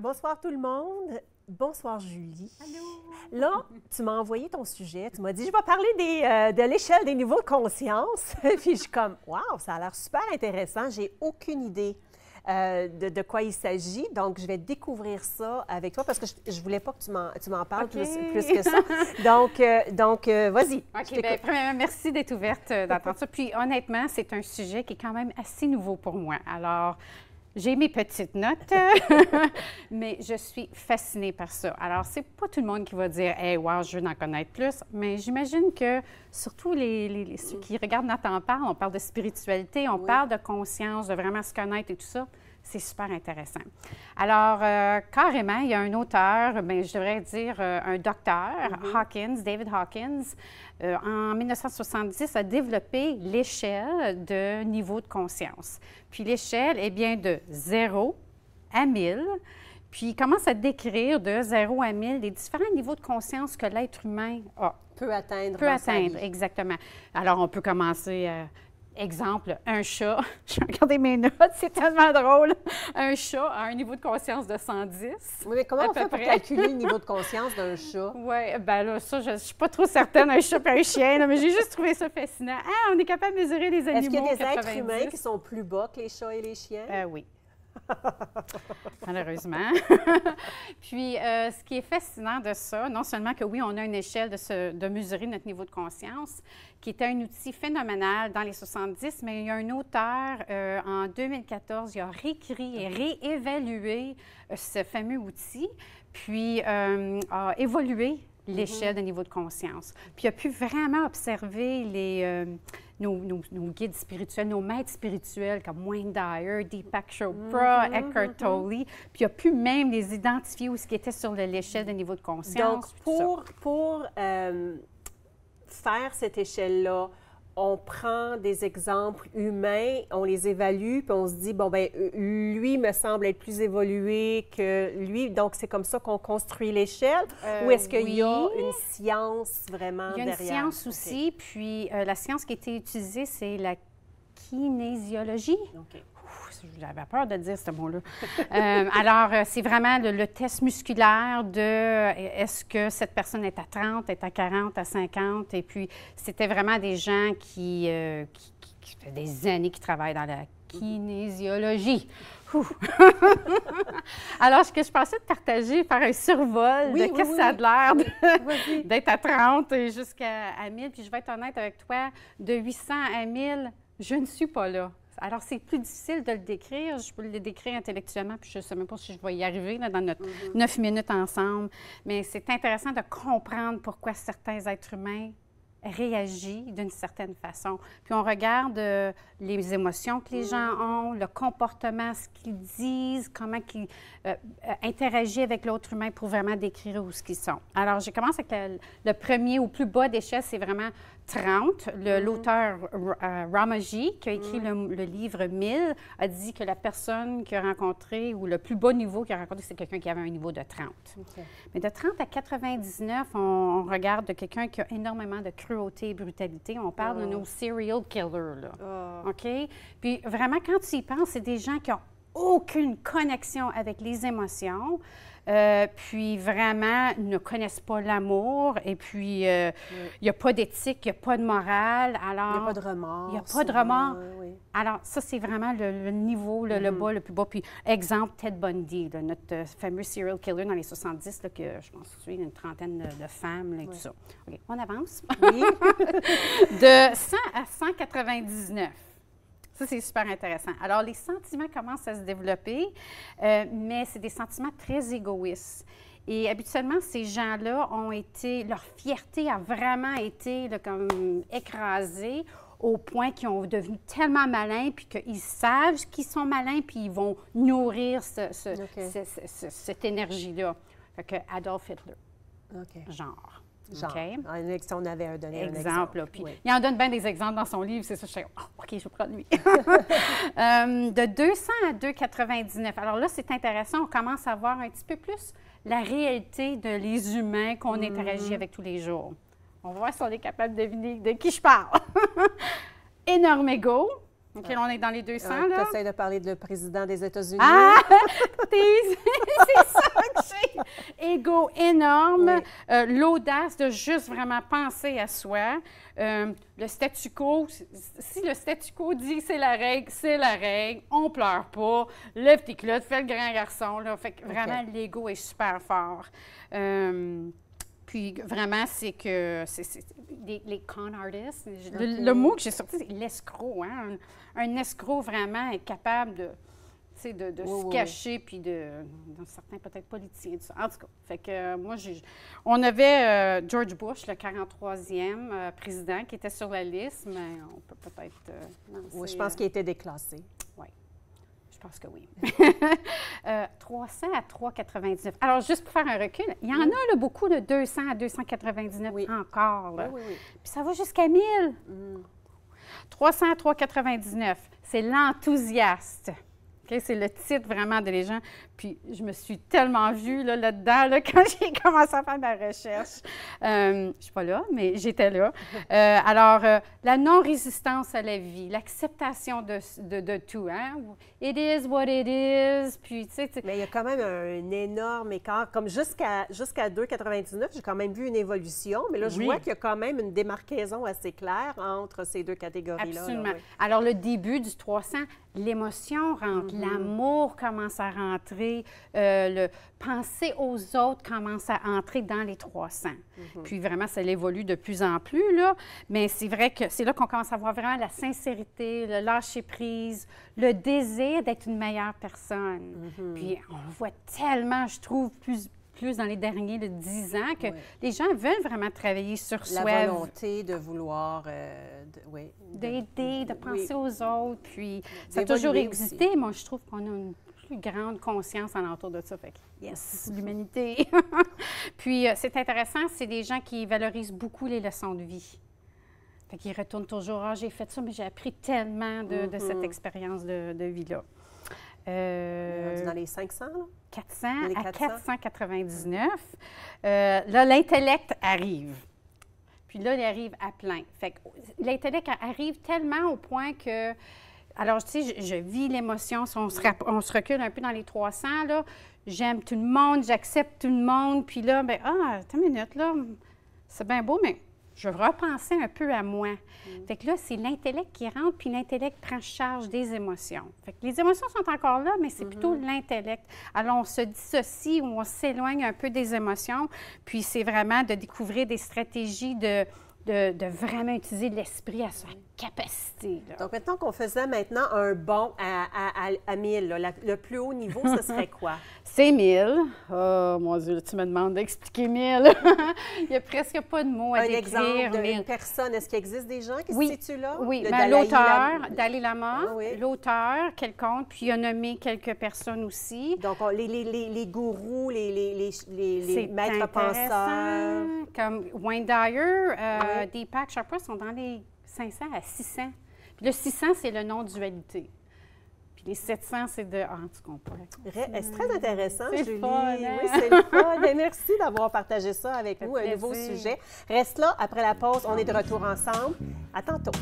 Bonsoir tout le monde. Bonsoir Julie. Allô. Là, tu m'as envoyé ton sujet. Tu m'as dit, je vais parler de l'échelle des niveaux de conscience. Puis je suis comme, waouh, ça a l'air super intéressant. J'ai aucune idée de quoi il s'agit. Donc, je vais découvrir ça avec toi parce que je voulais pas que tu m'en parles plus que ça. Donc vas-y. OK, bien, premièrement, merci d'être ouverte d'entendre ça. Puis, honnêtement, c'est un sujet qui est quand même assez nouveau pour moi. Alors, j'ai mes petites notes, mais je suis fascinée par ça. Alors, c'est pas tout le monde qui va dire « Hey, wow, je veux en connaître plus », mais j'imagine que surtout ceux qui regardent notre en parle, on parle de spiritualité, on parle de conscience, de vraiment se connaître et tout ça. C'est super intéressant. Alors, carrément, il y a un auteur, bien, je devrais dire un docteur, Hawkins, David Hawkins, en 1970, a développé l'échelle de niveau de conscience. Puis l'échelle est bien de 0 à 1000. Puis il commence à décrire de 0 à 1000 les différents niveaux de conscience que l'être humain a. Peut atteindre. Peut atteindre, exactement. Alors, on peut commencer... exemple, un chat, je vais regarder mes notes, c'est tellement drôle. Un chat a un niveau de conscience de 110. Oui, mais comment on fait pour calculer le niveau de conscience d'un chat? Oui, bien là, ça, je ne suis pas trop certaine, un chat et un chien, là, mais j'ai juste trouvé ça fascinant. Ah, on est capable de mesurer les animaux. Est-ce qu'il y a des 90. êtres humains qui sont plus bas que les chats et les chiens? Oui. Malheureusement. Puis, ce qui est fascinant de ça, non seulement que oui, on a une échelle de mesurer notre niveau de conscience, qui était un outil phénoménal dans les 70, mais il y a un auteur, en 2014, il a réécrit et réévalué ce fameux outil, puis a évolué l'échelle de niveau de conscience. Puis, il a pu vraiment observer nos guides spirituels, nos maîtres spirituels comme Wayne Dyer, Deepak Chopra, Eckhart Tolle, puis il a pu même les identifier où ce qui était sur l'échelle de niveau de conscience. Donc, pour faire cette échelle-là, on prend des exemples humains, on les évalue, puis on se dit, bon, bien, lui me semble être plus évolué que lui. Donc, c'est comme ça qu'on construit l'échelle? Ou est-ce qu'il y a une science vraiment derrière? Il y a une science aussi, puis la science qui a été utilisée, c'est la kinésiologie. J'avais peur de dire ce mot-là. Alors, c'est vraiment le test musculaire de est-ce que cette personne est à 30, est à 40, à 50. Et puis, c'était vraiment des gens qui fait des années qui travaillent dans la kinésiologie. Alors, ce que je pensais de partager, faire un survol de qu'est-ce que ça a de l'air d'être à 30 jusqu'à 1000. Puis, je vais être honnête avec toi, de 800 à 1000, je ne suis pas là. Alors, c'est plus difficile de le décrire. Je peux le décrire intellectuellement, puis je ne sais même pas si je vais y arriver là, dans notre 9 minutes ensemble. Mais c'est intéressant de comprendre pourquoi certains êtres humains réagissent d'une certaine façon. Puis on regarde les émotions que les gens ont, le comportement, ce qu'ils disent, comment ils interagissent avec l'autre humain pour vraiment décrire où ce qu'ils sont. Alors, j'ai commencé avec le premier ou plus bas d'échelle, c'est vraiment 30. L'auteur Ramaji, qui a écrit le livre 1000, a dit que la personne qu'il a rencontrée, ou le plus bas niveau qu'il a rencontré, c'est quelqu'un qui avait un niveau de 30. Mais de 30 à 99, on regarde de quelqu'un qui a énormément de cruauté et brutalité. On parle de nos serial killers, là. OK? Puis vraiment, quand tu y penses, c'est des gens qui n'ont aucune connexion avec les émotions. Puis vraiment ne connaissent pas l'amour et puis il n'y a pas d'éthique, il n'y a pas de morale. Alors, il n'y a pas de remords. Il n'y a pas de remords. Alors ça, c'est vraiment le niveau, le bas, le plus bas. Puis exemple, Ted Bundy, là, notre fameux serial killer dans les 70, là, que je pense que une trentaine de femmes là, et tout ça. OK, on avance. Oui. De 100 à 199. Ça, c'est super intéressant. Alors, les sentiments commencent à se développer, mais c'est des sentiments très égoïstes. Et habituellement, ces gens-là ont été, leur fierté a vraiment été là, comme écrasée au point qu'ils ont devenu tellement malins, puis qu'ils savent qu'ils sont malins, puis ils vont nourrir cette énergie-là. Fait que Adolf Hitler, genre. Okay. Si on avait donné un exemple. Là, puis, il en donne bien des exemples dans son livre, c'est ça, je suis OK, je vais prendre lui. De 200 à 299. Alors là, c'est intéressant, on commence à voir un petit peu plus la réalité de les humains qu'on interagit avec tous les jours. On va voir si on est capable de deviner de qui je parle. Énorme ego, OK, on est dans les 200, là. Tu essaies de parler de le président des États-Unis. Ah! C'est ça que j'ai! Ego énorme, l'audace de juste vraiment penser à soi. Le statu quo, si le statu quo dit c'est la règle, on pleure pas, lève tes culottes, fais le grand garçon, là. Fait que vraiment, l'ego est super fort. Puis vraiment, c'est que les con artists, le mot que j'ai sorti, c'est l'escroc. Hein? Un escroc vraiment est capable de se cacher, puis dans certains peut-être politiciens, tout ça. En tout cas, fait que moi, on avait George Bush, le 43e président, qui était sur la liste, mais on peut peut-être lancer... Oui, je pense qu'il a été déclassé. Oui. Je pense que oui. 300 à 399. Alors, juste pour faire un recul, il y en a là, beaucoup de 200 à 299 encore. Là. Oui. Puis ça va jusqu'à 1000. 300 à 399, c'est l'enthousiaste. Okay? C'est le titre vraiment de les gens. Puis je me suis tellement vue là-dedans là, quand j'ai commencé à faire ma recherche. Je ne suis pas là, mais j'étais là. Alors, la non-résistance à la vie, l'acceptation de tout. Hein? It is what it is. Puis, tu sais... Mais il y a quand même un énorme écart. Comme jusqu'à 2,99, j'ai quand même vu une évolution. Mais là, je vois qu'il y a quand même une démarcaison assez claire entre ces deux catégories-là. Absolument. Là, Alors, le début du 300, l'émotion rentre, l'amour commence à rentrer, le penser aux autres commence à entrer dans les 300. Puis vraiment, ça évolue de plus en plus, là. Mais c'est vrai que c'est là qu'on commence à voir vraiment la sincérité, le lâcher-prise, le désir d'être une meilleure personne. Puis on voit tellement, je trouve, plus dans les derniers 10 ans, que les gens veulent vraiment travailler sur soi. La volonté de vouloir... d'aider, de penser aux autres. Puis ça a toujours existé. Moi, je trouve qu'on a une plus grande conscience alentour de ça. Fait que, yes, l'humanité! Puis c'est intéressant, c'est des gens qui valorisent beaucoup les leçons de vie. Fait qu'ils retournent toujours, j'ai fait ça, mais j'ai appris tellement de cette expérience de vie-là. Dans les 500, là? 400 à 499. Là, l'intellect arrive. Puis là, il arrive à plein. Fait que l'intellect arrive tellement au point que... Alors, tu sais, je vis l'émotion. Si on se recule un peu dans les 300, là, j'aime tout le monde, j'accepte tout le monde. Puis là, bien, attends une minute, là, c'est bien beau, mais je veux repenser un peu à moi. Fait que là, c'est l'intellect qui rentre, puis l'intellect prend charge des émotions. Fait que les émotions sont encore là, mais c'est plutôt l'intellect. Alors, on se dissocie ou on s'éloigne un peu des émotions, puis c'est vraiment de découvrir des stratégies de vraiment utiliser l'esprit à sa capacité. Là. Donc, maintenant qu'on faisait un bond à 1000, là, le plus haut niveau, ce serait quoi? C'est 1000. Oh, mon Dieu, tu me demandes d'expliquer 1000. Il n'y a presque pas de mots à décrire. Un exemple d'une personne, est-ce qu'il existe des gens qui se situent là? Oui, l'auteur, Dalai Lama, l'auteur quelconque, puis il a nommé quelques personnes aussi. Donc, les gourous, les maîtres penseurs. Comme Wayne Dyer, Deepak Chopra sont dans les 500 à 600. Puis le 600, c'est le non-dualité. Puis les 700, c'est de... tu comprends. C'est très intéressant, Julie. C'est le fun, hein? Oui, c'est le fun. Et merci d'avoir partagé ça avec nous, un nouveau sujet. Reste là, après la pause, on est de retour ensemble. À tantôt.